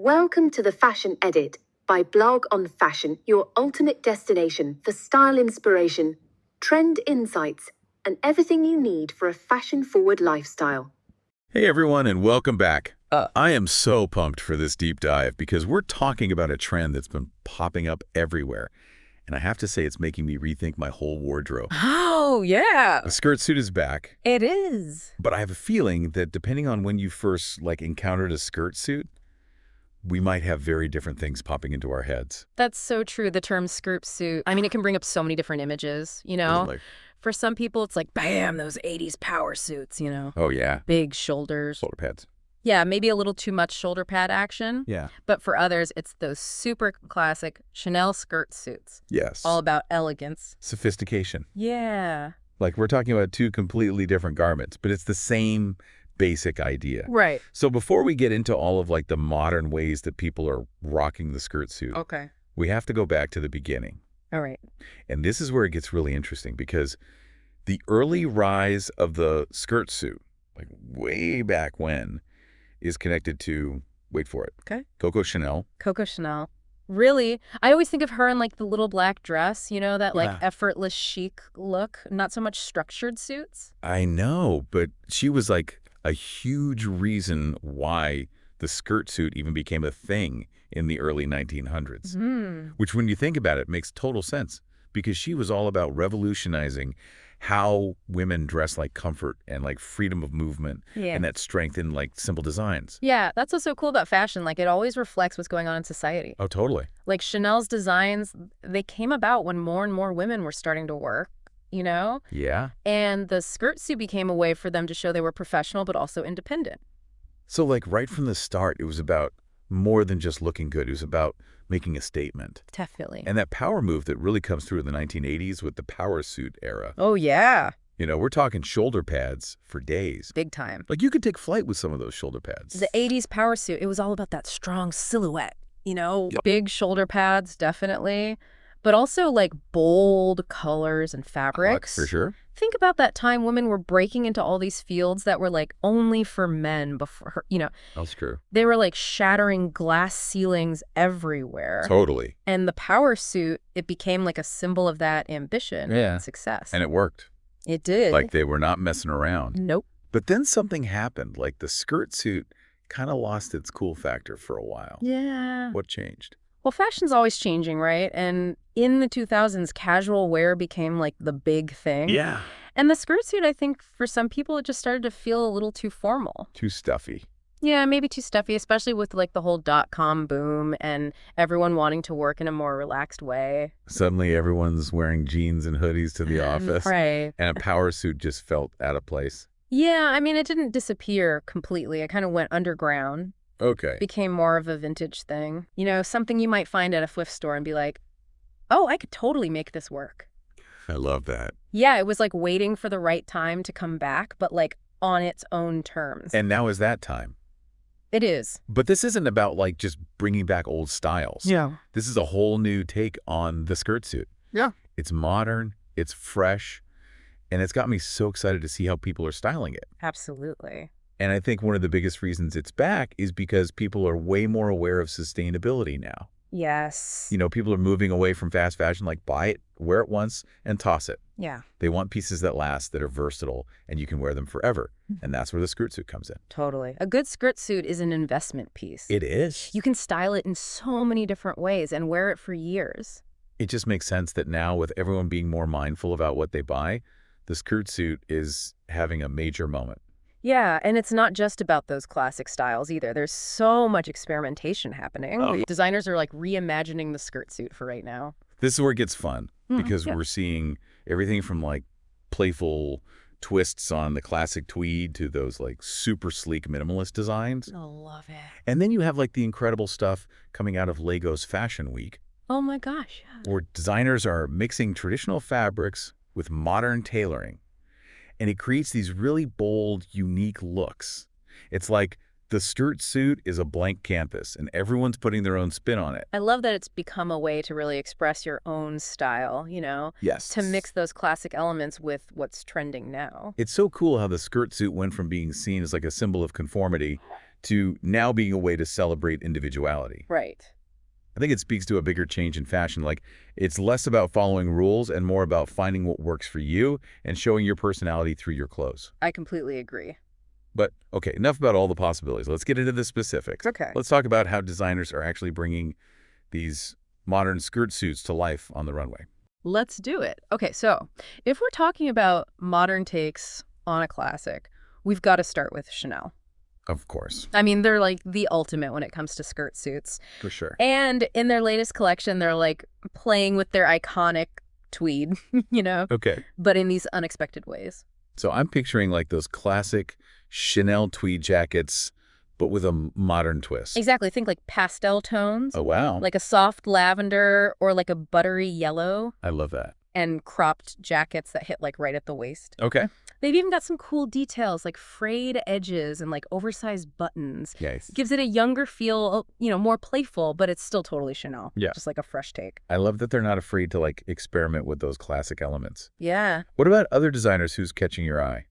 Welcome to the Fashion Edit by Blog on Fashion, your ultimate destination for style inspiration, trend insights, and everything you need for a fashion-forward lifestyle. Hey everyone, and welcome back. I am so pumped for this deep dive because we're talking about a trend that's been popping up everywhere. And I have to say it's making me rethink my whole wardrobe. Oh, yeah. The skirt suit is back, It is. but I have a feeling that depending on when you first encountered a skirt suit, we might have very different things popping into our heads. That's so true. The term skirt suit, I mean, it can bring up so many different images, you know? Like, For some people, it's like, bam, those 80s power suits, you know? oh yeah, Big shoulders. shoulder pads. Yeah, maybe a little too much shoulder pad action. Yeah. But for others, it's those super classic Chanel skirt suits. Yes. All about elegance. Sophistication. Yeah. Like we're talking about two completely different garments, but it's the same basic idea. Right. So before we get into all of the modern ways that people are rocking the skirt suit, Okay. we have to go back to the beginning. All right. And this is where it gets really interesting because the early rise of the skirt suit, way back when, is connected to, wait for it, Okay. Coco Chanel. Coco Chanel. Really? I always think of her in the little black dress, you know, that Yeah. effortless chic look, not so much structured suits. I know, but she was a huge reason why the skirt suit even became a thing in the early 1900s. Which, when you think about it, makes total sense because she was all about revolutionizing how women dress comfort and freedom of movement Yeah. and that strength in simple designs. Yeah, that's what's so cool about fashion. It always reflects what's going on in society. Oh, totally. Chanel's designs, they came about when more and more women were starting to work, you know? Yeah. And the skirt suit became a way for them to show they were professional but also independent. So right from the start, it was about more than just looking good. It was about making a statement. Definitely. And that power move that really comes through in the 1980s with the power suit era. Oh, yeah. You know, we're talking shoulder pads for days. Big time. You could take flight with some of those shoulder pads. The 80s power suit, it was all about that strong silhouette, you know? Yep. Big shoulder pads, definitely. But also bold colors and fabrics. For sure. Think about that time women were breaking into all these fields that were only for men before her, you know. That's true. They were shattering glass ceilings everywhere. Totally. And the power suit, it became a symbol of that ambition and success. And it worked. It did. They were not messing around. Nope. But then something happened. The skirt suit kind of lost its cool factor for a while. Yeah. What changed? Well, fashion's always changing, right? And in the 2000s, casual wear became the big thing. Yeah. And the skirt suit, I think, for some people, it just started to feel a little too formal. Too stuffy. Yeah, maybe too stuffy, especially with the whole .com boom and everyone wanting to work in a more relaxed way. Suddenly everyone's wearing jeans and hoodies to the office. Right. And a power suit just felt out of place. Yeah, I mean, it didn't disappear completely. It kind of went underground. Okay. Became more of a vintage thing. You know, something you might find at a thrift store and be like, oh, I could totally make this work. I love that. Yeah, it was waiting for the right time to come back, but on its own terms. And now is that time. It is. But this isn't about just bringing back old styles. Yeah. This is a whole new take on the skirt suit. Yeah. It's modern, it's fresh, and it's got me so excited to see how people are styling it. Absolutely. And I think one of the biggest reasons it's back is because people are way more aware of sustainability now. Yes. You know, people are moving away from fast fashion, buy it, wear it once, and toss it. Yeah. They want pieces that last, that are versatile, and you can wear them forever. And that's where the skirt suit comes in. Totally. A good skirt suit is an investment piece. It is. You can style it in so many different ways and wear it for years. It just makes sense that now, with everyone being more mindful about what they buy, the skirt suit is having a major moment. Yeah, and it's not just about those classic styles either. There's so much experimentation happening. Oh. Designers are reimagining the skirt suit for right now. This is where it gets fun because yeah. we're seeing everything from playful twists on the classic tweed to those super sleek minimalist designs. I love it. And then you have the incredible stuff coming out of Lego's Fashion Week, Oh my gosh. Yeah. where designers are mixing traditional fabrics with modern tailoring. And it creates these really bold, unique looks. It's the skirt suit is a blank canvas, and everyone's putting their own spin on it. I love that it's become a way to really express your own style, you know? Yes. To mix those classic elements with what's trending now. It's so cool how the skirt suit went from being seen as a symbol of conformity to now being a way to celebrate individuality. Right. I think it speaks to a bigger change in fashion. Like, it's less about following rules and more about finding what works for you and showing your personality through your clothes. I completely agree. But, okay, enough about all the possibilities. Let's get into the specifics. Okay. Let's talk about how designers are actually bringing these modern skirt suits to life on the runway. Let's do it. Okay, so if we're talking about modern takes on a classic, we've got to start with Chanel. Of course. I mean, they're like the ultimate when it comes to skirt suits. For sure. And in their latest collection, they're like playing with their iconic tweed, Okay. but in these unexpected ways. So I'm picturing like those classic Chanel tweed jackets, but with a modern twist. Exactly. Think like pastel tones, Oh, wow. like a soft lavender or like a buttery yellow, I love that. and cropped jackets that hit like right at the waist. Okay. They've even got some cool details like frayed edges and like oversized buttons. Yes. Gives it a younger feel, more playful, but it's still totally Chanel. Yeah. Just like a fresh take. I love that they're not afraid to like experiment with those classic elements. Yeah. What about other designers who's catching your eye?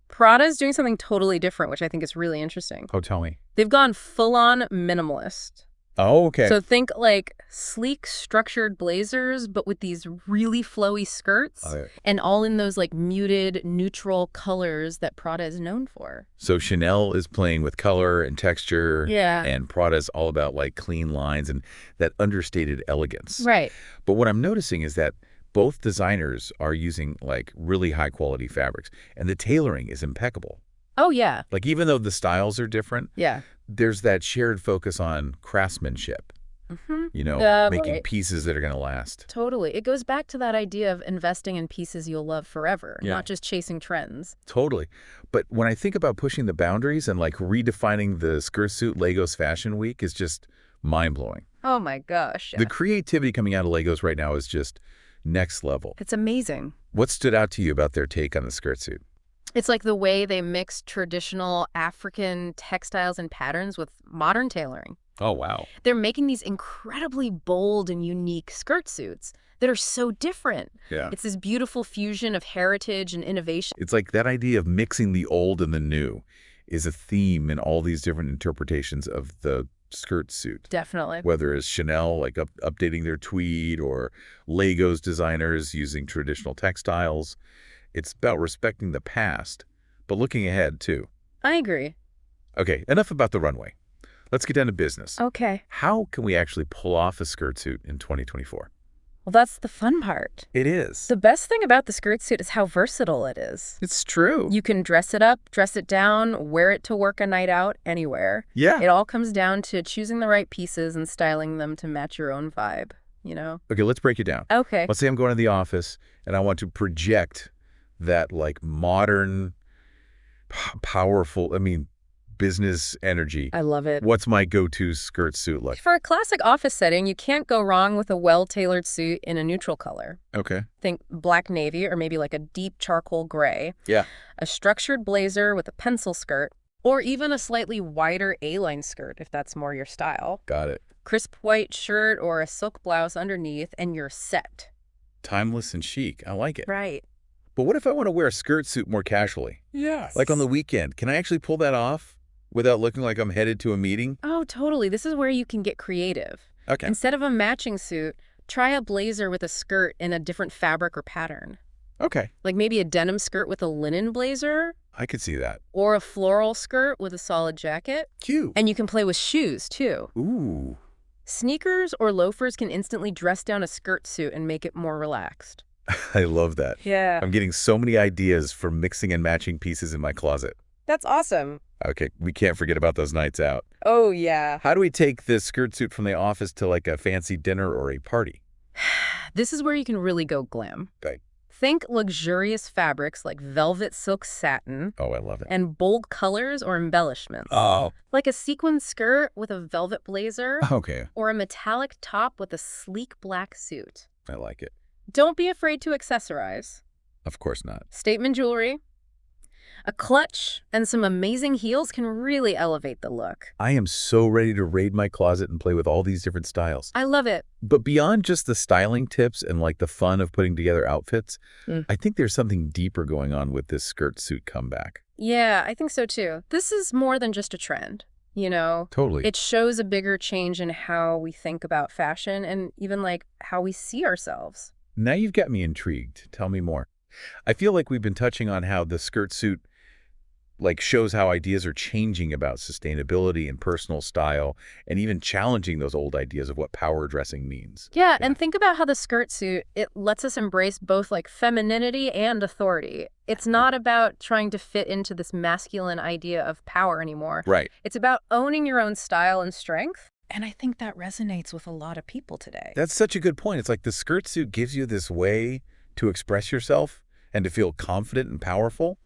Prada's doing something totally different, which I think is really interesting. Oh, tell me. They've gone full-on minimalist. Oh, okay. So think like sleek, structured blazers, but with these really flowy skirts, and all in those like muted, neutral colors that Prada is known for. So Chanel is playing with color and texture. Yeah. And Prada's all about like clean lines and that understated elegance. Right. But what I'm noticing is that both designers are using like really high quality fabrics, and the tailoring is impeccable. Oh, yeah. Like, even though the styles are different, Yeah. there's that shared focus on craftsmanship, Mm-hmm. making Right. pieces that are going to last. Totally. It goes back to that idea of investing in pieces you'll love forever, Yeah. not just chasing trends. Totally. But when I think about pushing the boundaries and like redefining the skirt suit Legos Fashion Week is just mind-blowing. Oh, my gosh. The creativity coming out of Legos right now is just next level. It's amazing. What stood out to you about their take on the skirt suit? It's like the way they mix traditional African textiles and patterns with modern tailoring. Oh, wow. They're making these incredibly bold and unique skirt suits that are so different. Yeah. It's this beautiful fusion of heritage and innovation. It's like that idea of mixing the old and the new is a theme in all these different interpretations of the skirt suit. Definitely. Whether it's Chanel, like updating their tweed, or Legos designers using traditional textiles. It's about respecting the past, but looking ahead, too. I agree. Okay, enough about the runway. Let's get down to business. Okay. How can we actually pull off a skirt suit in 2024? Well, that's the fun part. It is. The best thing about the skirt suit is how versatile it is. It's true. You can dress it up, dress it down, wear it to work a night out, anywhere. Yeah. It all comes down to choosing the right pieces and styling them to match your own vibe, Okay, let's break it down. Okay. Let's say I'm going to the office and I want to project that like modern, powerful, business energy. I love it. What's my go-to skirt suit look? For a classic office setting, you can't go wrong with a well-tailored suit in a neutral color. Okay. Think black navy or maybe like a deep charcoal gray. Yeah. A structured blazer with a pencil skirt, or even a slightly wider A-line skirt if that's more your style. Got it. Crisp white shirt or a silk blouse underneath and you're set. Timeless and chic. I like it. Right. But what if I want to wear a skirt suit more casually? Yes. Like on the weekend. Can I actually pull that off without looking like I'm headed to a meeting? Oh, totally. This is where you can get creative. Okay. Instead of a matching suit, try a blazer with a skirt in a different fabric or pattern. Okay. Like maybe a denim skirt with a linen blazer, I could see that. or a floral skirt with a solid jacket. Cute. And you can play with shoes, too. Ooh. Sneakers or loafers can instantly dress down a skirt suit and make it more relaxed. I love that. Yeah. I'm getting so many ideas for mixing and matching pieces in my closet. That's awesome. Okay, we can't forget about those nights out. Oh, yeah. How do we take this skirt suit from the office to like a fancy dinner or a party? This is where you can really go glam. Okay. Think luxurious fabrics like velvet silk satin Oh, I love it. and bold colors or embellishments. Oh, Like a sequin skirt with a velvet blazer okay. or a metallic top with a sleek black suit. I like it. Don't be afraid to accessorize. Of course not. Statement jewelry, a clutch, and some amazing heels can really elevate the look. I am so ready to raid my closet and play with all these different styles. I love it. But beyond just the styling tips and like the fun of putting together outfits, I think there's something deeper going on with this skirt suit comeback. Yeah, I think so too. This is more than just a trend, you know? Totally. It shows a bigger change in how we think about fashion and even like how we see ourselves. Now you've got me intrigued. Tell me more. I feel like we've been touching on how the skirt suit shows how ideas are changing about sustainability and personal style and even challenging those old ideas of what power dressing means. Yeah, and think about how the skirt suit, it lets us embrace both like femininity and authority. It's not about trying to fit into this masculine idea of power anymore. Right. It's about owning your own style and strength. And I think that resonates with a lot of people today. That's such a good point. It's like the skirt suit gives you this way to express yourself and to feel confident and powerful,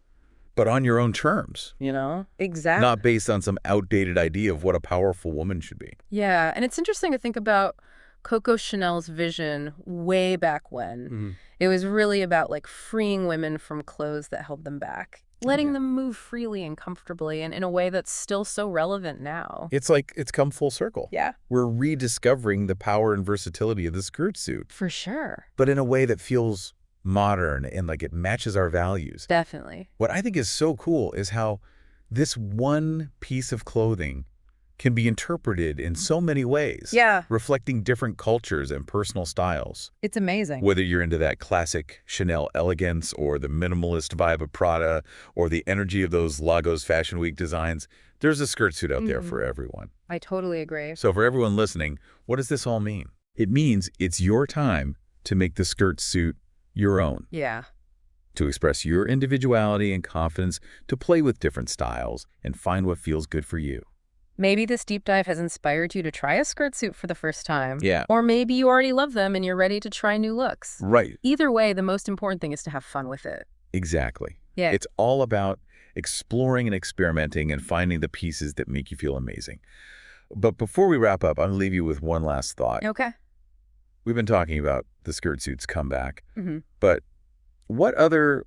but on your own terms. You know? Exactly. Not based on some outdated idea of what a powerful woman should be. Yeah, and it's interesting to think about Coco Chanel's vision way back when. It was really about like freeing women from clothes that held them back, letting them move freely and comfortably and in a way that's still so relevant now. It's like it's come full circle. Yeah. We're rediscovering the power and versatility of the skirt suit, For sure. but in a way that feels modern and like it matches our values. Definitely. What I think is so cool is how this one piece of clothing can be interpreted in so many ways. Yeah. Reflecting different cultures and personal styles. It's amazing. Whether you're into that classic Chanel elegance or the minimalist vibe of Prada or the energy of those Lagos Fashion Week designs, there's a skirt suit out there for everyone. I totally agree. So for everyone listening, what does this all mean? It means it's your time to make the skirt suit your own. Yeah. To express your individuality and confidence, to play with different styles and find what feels good for you. Maybe this deep dive has inspired you to try a skirt suit for the first time. Yeah. Or maybe you already love them and you're ready to try new looks. Right. Either way, the most important thing is to have fun with it. Exactly. Yeah. It's all about exploring and experimenting and finding the pieces that make you feel amazing. But before we wrap up, I'm going to leave you with one last thought. Okay. We've been talking about the skirt suit's comeback, Mm-hmm. but what other,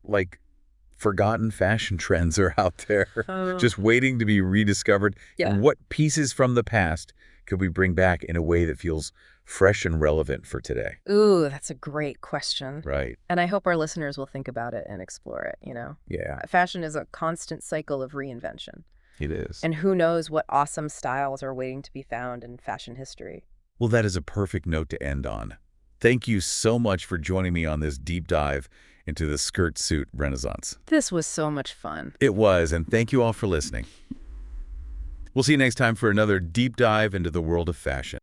forgotten fashion trends are out there just waiting to be rediscovered? Yeah. And what pieces from the past could we bring back in a way that feels fresh and relevant for today? Ooh, that's a great question. Right. And I hope our listeners will think about it and explore it, you know? Yeah, Fashion is a constant cycle of reinvention. it is. And who knows what awesome styles are waiting to be found in fashion history. Well, that is a perfect note to end on. Thank you so much for joining me on this deep dive into the skirt suit renaissance. This was so much fun. It was, and thank you all for listening. We'll see you next time for another deep dive into the world of fashion.